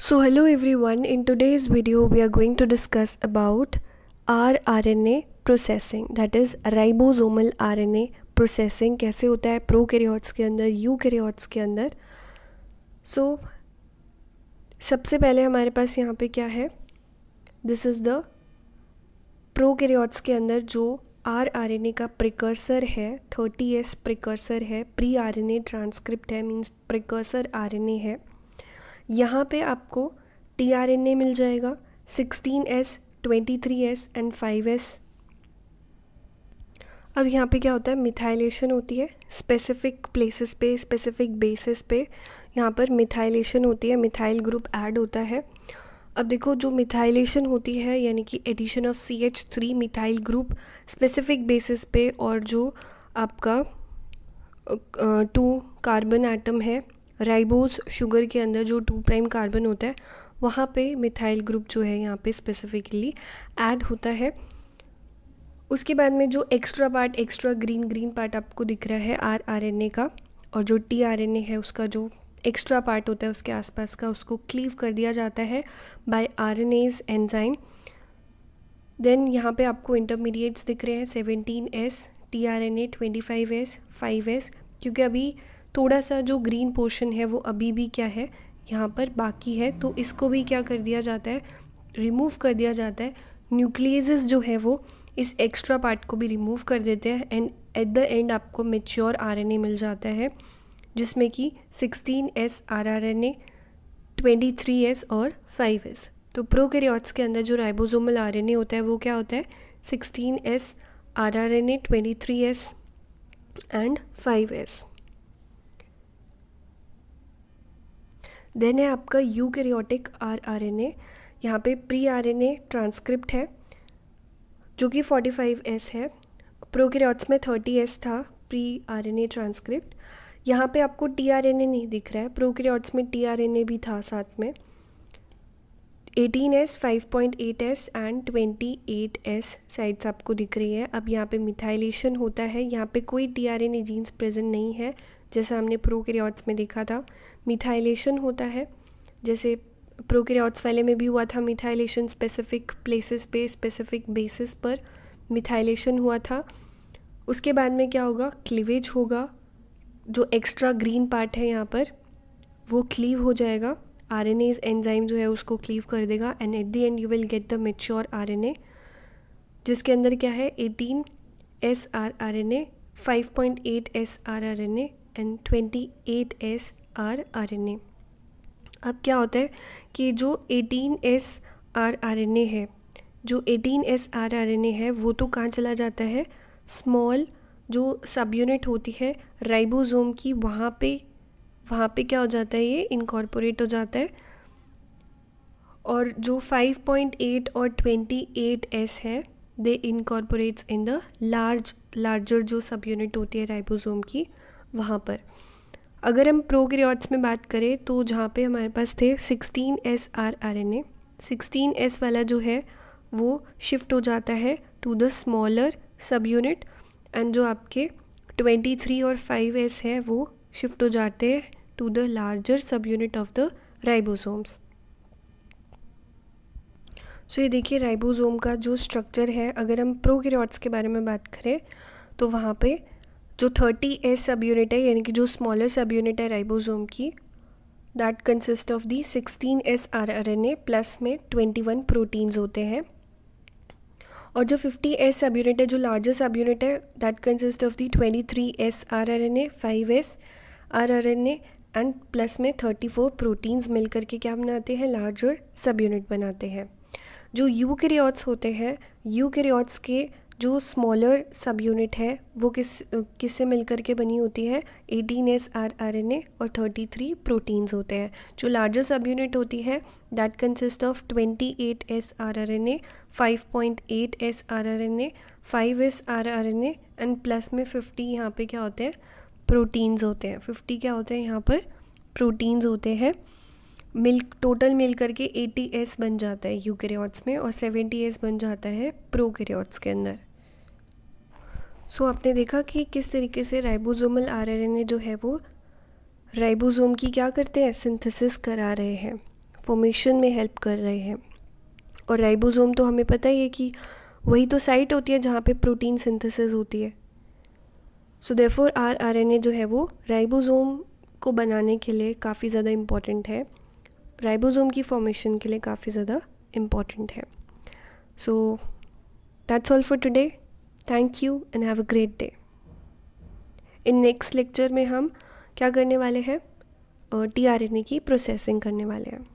So hello everyone, in today's video we are going to discuss about rRNA processing, that is ribosomal RNA processing कैसे होता है prokaryotes के अंदर, eukaryotes के अंदर। सबसे पहले हमारे पास यहाँ पे क्या है, दिस इज़ द प्रोकैरियोट्स के अंदर जो rRNA का प्रिकर्सर है, 30S प्रिकर्सर है, प्री RNA ट्रांसक्रिप्ट है, मीन्स प्रिकर्सर RNA है। यहाँ पे आपको tRNA मिल जाएगा 16S, 23S एंड 5S। अब यहाँ पे क्या होता है, मिथाइलेशन होती है स्पेसिफिक प्लेसेस पे, स्पेसिफिक बेसिस पे यहाँ पर मिथाइलेशन होती है, मिथाइल ग्रुप ऐड होता है। अब देखो जो मिथाइलेशन होती है यानी कि addition of CH3 methyl group specific basis पे, और जो आपका 2 कार्बन एटम है राइबोस शुगर के अंदर जो 2' कार्बन होता है, वहाँ पे मिथाइल ग्रुप जो है यहाँ पे स्पेसिफिकली ऐड होता है। उसके बाद में जो extra part, extra green part आपको दिख रहा है rRNA का, और जो tRNA है उसका जो एक्स्ट्रा पार्ट होता है उसके आसपास का, उसको क्लीव कर दिया जाता है बाय RNase एंजाइम। देन यहाँ पे आपको इंटरमीडिएट्स दिख रहे हैं 17S, tRNA 25S, 5S, क्योंकि अभी थोड़ा सा जो ग्रीन पोर्शन है वो अभी भी क्या है यहाँ पर बाकी है, तो इसको भी क्या कर दिया जाता है, रिमूव कर दिया जाता है। न्यूक्लियसेस जो है वो इस एक्स्ट्रा पार्ट को भी रिमूव कर देते हैं एंड एट द एंड आपको मैच्योर RNA मिल जाता है जिसमें कि 16S rRNA, 23S और 5S। तो प्रोकैरियोट्स के अंदर जो राइबोसोमल RNA होता है वो क्या होता है, 16S rRNA, 23S and 5S। Then है आपका यूकैरियोटिक rRNA, यहाँ पे प्री RNA ट्रांसक्रिप्ट है जो कि 45S है। प्रोकैरियोट्स में 30S था प्री RNA ट्रांसक्रिप्ट। यहाँ पे आपको tRNA नहीं दिख रहा है, प्रोकैरियोट्स में tRNA भी था साथ में। 18S, 5.8S and 28S sides आपको दिख रही है। अब यहाँ पे मिथाइलेशन होता है, यहाँ पे कोई tRNA जीन्स प्रेजेंट नहीं है जैसा हमने प्रोकैरियोट्स में देखा था। मिथाइलेशन होता है जैसे प्रोकैरियोट्स वाले में भी हुआ था, मिथाइलेशन स्पेसिफिक प्लेसेस पे, स्पेसिफिक बेसिस पर मिथाइलेशन हुआ था। उसके बाद में क्या होगा, क्लीवेज होगा, जो एक्स्ट्रा ग्रीन पार्ट है यहाँ पर वो क्लीव हो जाएगा, RNase एंजाइम जो है उसको क्लीव कर देगा and at the end you will get the mature RNA जिसके अंदर क्या है 18S rRNA, 5.8S rRNA and 28S rRNA। अब क्या होता है कि जो 18S rRNA है, जो 18S rRNA है वो तो कहाँ चला जाता है, स्मॉल जो सब यूनिट होती है राइबोसोम की, वहाँ पे क्या हो जाता है, ये इनकॉर्पोरेट हो जाता है। और जो 5.8 और 28S है दे इनकॉर्पोरेट्स इन द लार्जर जो सब यूनिट होती है राइबोसोम की, वहाँ पर। अगर हम प्रोकैरियोट्स में बात करें तो जहाँ पे हमारे पास थे 16S rRNA, 16S वाला जो है वो शिफ्ट हो जाता है to the smaller subunit and जो आपके 23 और 5S है वो शिफ्ट हो जाते हैं to the larger subunit of the ribosomes. So ये देखिए राइबोसोम का जो स्ट्रक्चर है, अगर हम प्रोकैरियोट्स के बारे में बात करें तो वहाँ पे जो 30S सब यूनिट है यानी कि जो स्मॉलर सब यूनिट है राइबोसोम की, that consist of the 16S rRNA plus में 21 प्रोटीन्स होते हैं। और जो 50S सब यूनिट है, जो लार्जर सब यूनिट है, that consist of the 23S rRNA, 5S rRNA and plus में 34 प्रोटीन्स मिल करके क्या बनाते हैं, लार्जर सब यूनिट बनाते हैं। जो यूकैरियोट्स होते हैं, यूकैरियोट्स के जो स्मॉलर सब यूनिट है वो किससे मिलकर के बनी होती है, 18S rRNA और 33 प्रोटीन्स होते हैं। जो लार्जर सब यूनिट होती है that consist of 28S rRNA, 5.8S rRNA, 5S rRNA and plus में 50 यहाँ पे क्या होते हैं, प्रोटीन्स होते हैं। 50 क्या होते हैं यहाँ पर, प्रोटीन्स होते हैं। टोटल मिल करके 80S बन जाता है यूकैरियोट्स में और 70S बन जाता है प्रोकैरियोट्स के अंदर। सो आपने देखा कि किस तरीके से राइबोसोमल RNA जो है वो राइबोसोम की क्या करते हैं, सिंथेसिस करा रहे हैं फॉर्मेशन में हेल्प कर रहे हैं। और राइबोसोम तो हमें पता ही है कि वही तो साइट होती है जहाँ पे प्रोटीन सिंथेसिस होती है। सो देयरफॉर आरएनए जो है वो राइबोसोम को बनाने के लिए काफ़ी ज़्यादा इम्पॉर्टेंट है, राइबोसोम की फॉर्मेशन के लिए काफ़ी ज़्यादा इम्पॉर्टेंट है। So that's all for today. Thank you and have a great day. In next lecture में हम क्या करने वाले हैं, टीआरएनए की प्रोसेसिंग करने वाले हैं।